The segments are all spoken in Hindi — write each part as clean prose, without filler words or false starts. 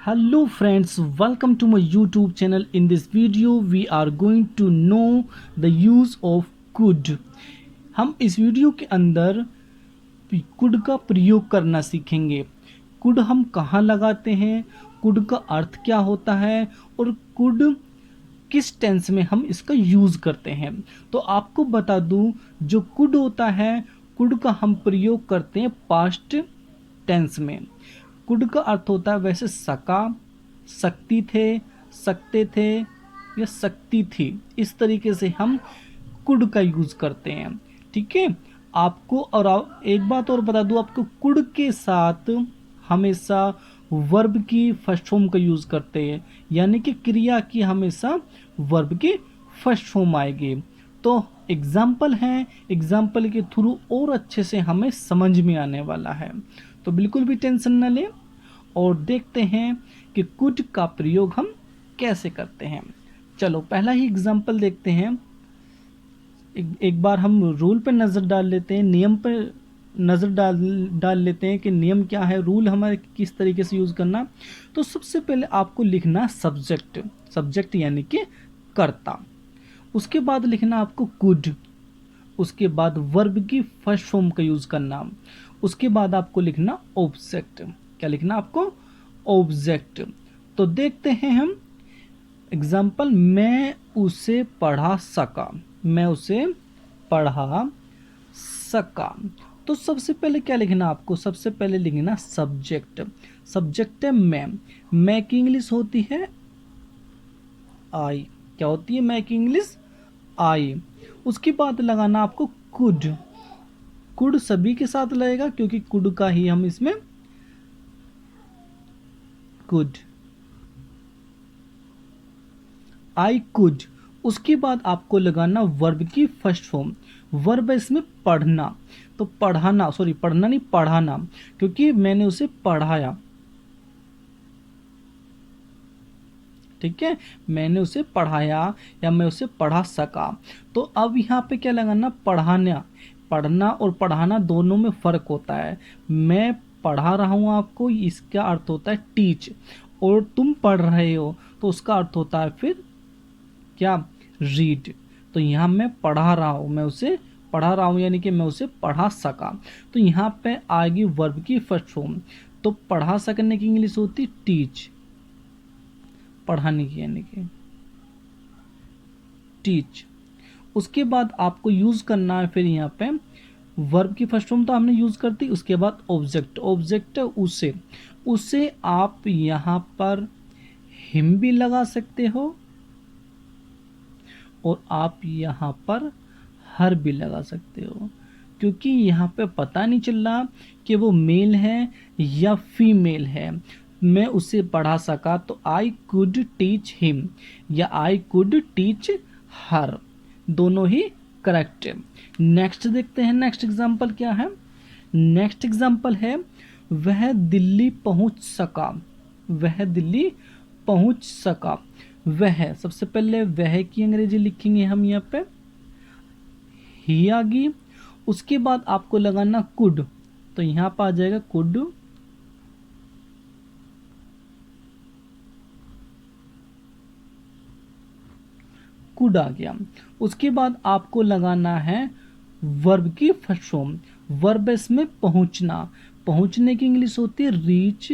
Hello friends, welcome to my YouTube channel. In this video we are going to know the use of could. हम इस वीडियो के अंदर कुड का प्रयोग करना सीखेंगे। कुड हम कहाँ लगाते हैं, कुड का अर्थ क्या होता है और कुड किस टेंस में हम इसका यूज़ करते हैं। तो आपको बता दूं, जो कुड होता है, कुड का हम प्रयोग करते हैं पास्ट टेंस में। कुड का अर्थ होता है वैसे सका, सकती थे, सकते थे या सकती थी। इस तरीके से हम कुड का यूज़ करते हैं। ठीक है। आपको और एक बात और बता दूं, आपको कुड के साथ हमेशा वर्ब की फर्स्ट फॉर्म का यूज़ करते हैं, यानी कि क्रिया की हमेशा वर्ब की फर्स्ट फॉर्म आएगी। तो एग्जाम्पल हैं, एग्जाम्पल के थ्रू और अच्छे से हमें समझ में आने वाला है। तो बिल्कुल भी टेंशन न लें और देखते हैं कि कुड का प्रयोग हम कैसे करते हैं। चलो पहला ही एग्जाम्पल देखते हैं। एक बार हम रूल पर नज़र डाल लेते हैं, नियम पर नज़र डाल लेते हैं कि नियम क्या है, रूल हमारे किस तरीके से यूज़ करना। तो सबसे पहले आपको लिखना सब्जेक्ट, सब्जेक्ट यानी कि कर्ता। उसके बाद लिखना आपको कुड। उसके बाद वर्ब की फर्स्ट फॉर्म का यूज़ करना। उसके बाद आपको लिखना ऑब्जेक्ट। क्या लिखना आपको? ऑब्जेक्ट। तो देखते हैं हम एग्जाम्पल। मैं उसे पढ़ा सका, मैं उसे पढ़ा सका। तो सबसे पहले क्या लिखना आपको? सबसे पहले लिखना सब्जेक्ट। सब्जेक्ट है मैं की इंग्लिश होती है आई। क्या होती है मैं की इंग्लिश? आई। उसके बाद लगाना आपको कुड। कुड सभी के साथ लगेगा क्योंकि कुड का ही हम इसमें कुड, आई कुड। उसके बाद आपको लगाना वर्ब की फर्स्ट फॉर्म। वर्ब है इसमें पढ़ना, तो पढ़ाना, सॉरी पढ़ना नहीं पढ़ाना, क्योंकि मैंने उसे पढ़ाया। ठीक है, मैंने उसे पढ़ाया या मैं उसे पढ़ा सका। तो अब यहाँ पे क्या लगाना? पढ़ाना। पढ़ना और पढ़ाना दोनों में फ़र्क होता है। मैं पढ़ा रहा हूँ आपको, इसका अर्थ होता है टीच, और तुम पढ़ रहे हो तो उसका अर्थ होता है फिर क्या? रीड। तो यहाँ मैं पढ़ा रहा हूँ, मैं उसे पढ़ा रहा हूँ यानी कि मैं उसे पढ़ा सका। तो यहाँ पे आएगी वर्ब की फर्स्ट फॉर्म। तो पढ़ा सकने की इंग्लिश होती टीच, पढ़ाने की यानी कि टीच। उसके बाद आपको यूज़ करना है फिर यहाँ पे वर्ब की फर्स्ट फॉर्म तो हमने यूज़ कर दी। उसके बाद ऑब्जेक्ट। ऑब्जेक्ट उसे, उसे आप यहाँ पर हिम भी लगा सकते हो और आप यहाँ पर हर भी लगा सकते हो, क्योंकि यहाँ पे पता नहीं चल रहा कि वो मेल है या फीमेल है। मैं उसे पढ़ा सका तो आई कुड टीच हिम या आई कुड टीच हर, दोनों ही करेक्ट है। नेक्स्ट देखते हैं, नेक्स्ट एग्जाम्पल क्या है। नेक्स्ट एग्जाम्पल है वह दिल्ली पहुंच सका। वह दिल्ली पहुंच सका। वह, सबसे पहले वह की अंग्रेजी लिखेंगे हम यहाँ पे, ही आ गई। उसके बाद आपको लगाना कुड, तो यहाँ पर आ जाएगा कुड। कुड आ गया। उसके बाद आपको लगाना है वर्ब की फर्स्ट फॉर्म। वर्ब इसमें पहुंचना। पहुंचने की इंग्लिश होती है रीच,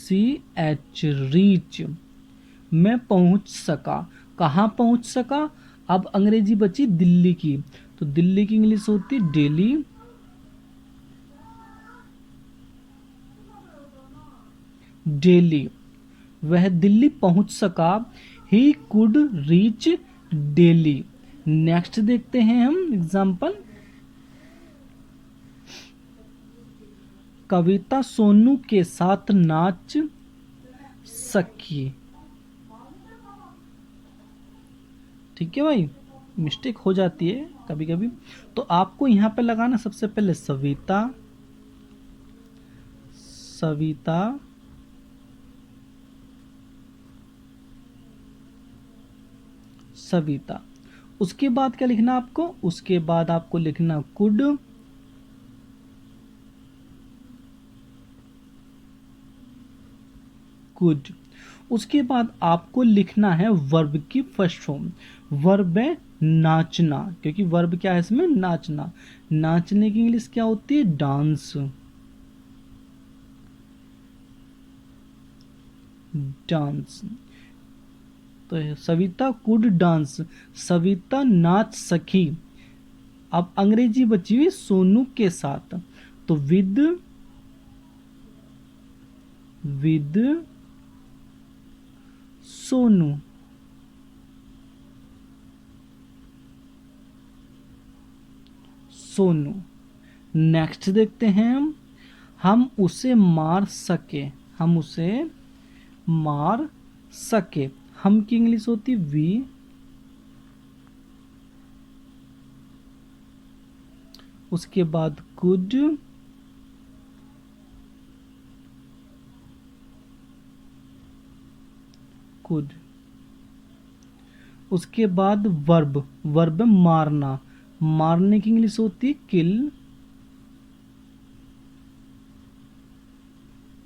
REACH, रीच। मैं पहुंच सका। कहाँ पहुंच सका? अब अंग्रेजी बची दिल्ली की, तो दिल्ली की इंग्लिश होती दिल्ली। दिल्ली। वह दिल्ली पहुंच सका। He could reach Delhi. Next देखते हैं हम एग्जाम्पल। कविता सोनू के साथ नाच सकी। ठीक है भाई, मिस्टेक हो जाती है कभी कभी। तो आपको यहाँ पे लगाना सबसे पहले सविता, सविता, सविता। उसके बाद क्या लिखना आपको? उसके बाद आपको लिखना कुड, कुड। उसके बाद आपको लिखना है वर्ब की फर्स्ट फॉर्म। वर्ब है नाचना, क्योंकि वर्ब क्या है इसमें, नाचना। नाचने की इंग्लिश क्या होती है, डांस। डांस। तो सविता कुड डांस, सविता नाच सकी। अब अंग्रेजी बची हुई सोनू के साथ, तो विद सोनू। सोनू। नेक्स्ट देखते हैं हम उसे मार सके। हम उसे मार सके, हम की इंग्लिश होती वी। उसके बाद कुड। कुड। उसके बाद वर्ब। वर्ब मारना, मारने की इंग्लिश होती किल।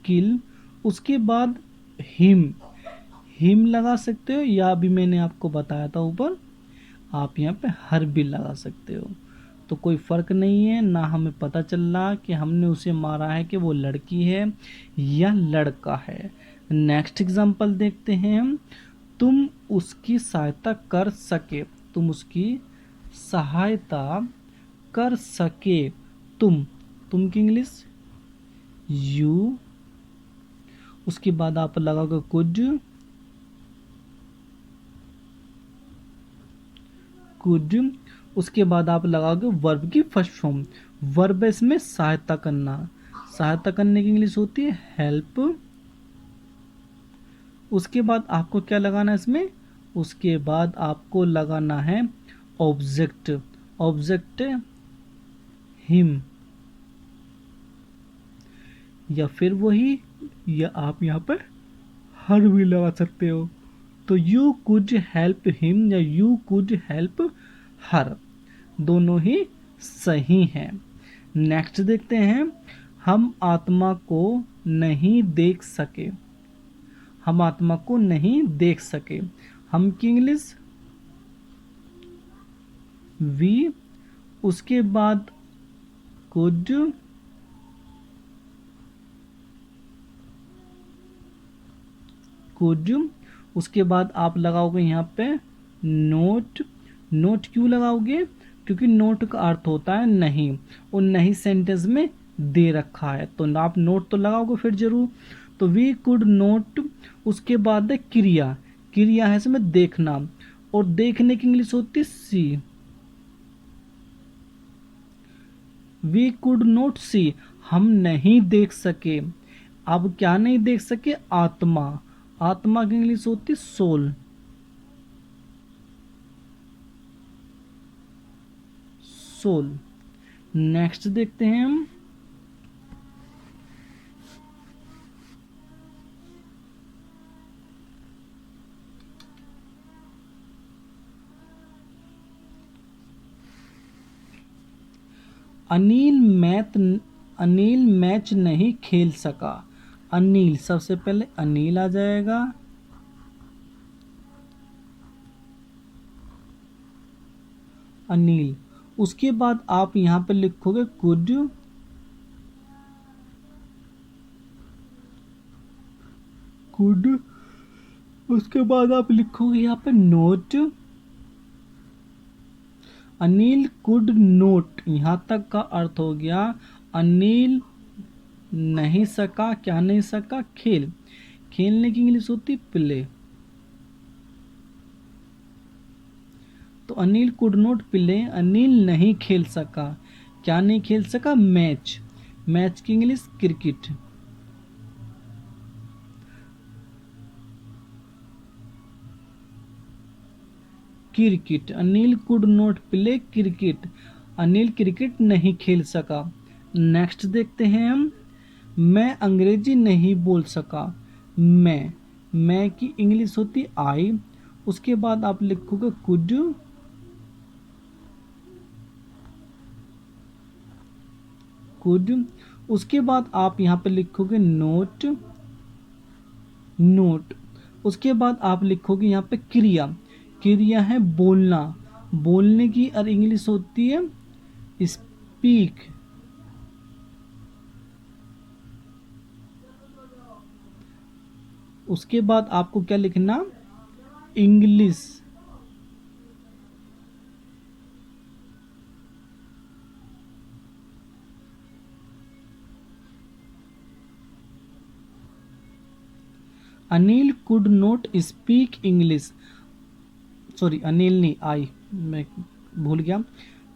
किल। उसके बाद हिम। हिम लगा सकते हो, या भी मैंने आपको बताया था ऊपर, आप यहाँ पे हर भी लगा सकते हो। तो कोई फ़र्क नहीं है, ना हमें पता चल रहा कि हमने उसे मारा है कि वो लड़की है या लड़का है। नेक्स्ट एग्जांपल देखते हैं हम। तुम उसकी सहायता कर सके। तुम उसकी सहायता कर सके। तुम की इंग्लिश यू। उसके बाद आप लगाओगे कुड। कुड। उसके बाद आप लगाओगे वर्ब की फर्स्ट फॉर्म। वर्ब इसमें सहायता करना, सहायता करने की इंग्लिश होती है हेल्प। उसके बाद आपको क्या लगाना है इसमें, उसके बाद आपको लगाना है ऑब्जेक्ट। ऑब्जेक्ट हिम, या फिर वही, या आप यहाँ पर हर भी लगा सकते हो। तो यू कुड हेल्प हिम या यू कुड हेल्प हर, दोनों ही सही हैं। नेक्स्ट देखते हैं हम आत्मा को नहीं देख सके। हम आत्मा को नहीं देख सके, हम की इंग्लिश वी। उसके बाद कुड। कुड। उसके बाद आप लगाओगे यहाँ पे नोट। नोट क्यों लगाओगे, क्योंकि नोट का अर्थ होता है नहीं, और नहीं सेंटेंस में दे रखा है, तो आप नोट तो लगाओगे फिर जरूर। तो वी कुड नोट। उसके बाद है क्रिया। क्रिया है इसमें देखना, और देखने की इंग्लिश होती है सी। वी कुड नोट सी, हम नहीं देख सके। अब क्या नहीं देख सके, आत्मा। आत्मा की इंग्लिश होती है सोल। सोल। नेक्स्ट देखते हैं हम। अनिल अनिल मैच नहीं खेल सका। अनिल, सबसे पहले अनिल आ जाएगा। अनिल। उसके बाद आप यहां पे लिखोगे कुड। कुड। उसके बाद आप लिखोगे यहाँ पे नोट। अनिल कुड नोट, यहां तक का अर्थ हो गया अनिल नहीं सका, क्या नहीं सका, खेल। खेलने की इंग्लिश होती प्ले। तो Anil could not play, Anil नहीं खेल सका। क्या नहीं खेल सका, मैच। मैच की English cricket. Cricket. Anil could not play cricket, Anil cricket नहीं खेल सका। नेक्स्ट देखते हैं हम। मैं अंग्रेजी नहीं बोल सका। मैं की इंग्लिश होती आई। उसके बाद आप लिखोगे कुड। कुड। उसके बाद आप यहाँ पे लिखोगे नोट। नोट। उसके बाद आप लिखोगे यहाँ पे क्रिया। क्रिया है बोलना। बोलने की और इंग्लिश होती है स्पीक। उसके बाद आपको क्या लिखना, English. Anil could not speak English. Sorry, Anil नहीं, आई, मैं भूल गया।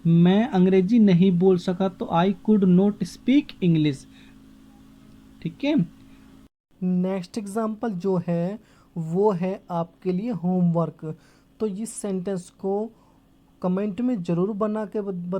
मैं अंग्रेजी नहीं बोल सका तो I could not speak English. ठीक है। नेक्स्ट एग्जाम्पल जो है वो है आपके लिए होमवर्क। तो इस सेंटेंस को कमेंट में ज़रूर बना के बता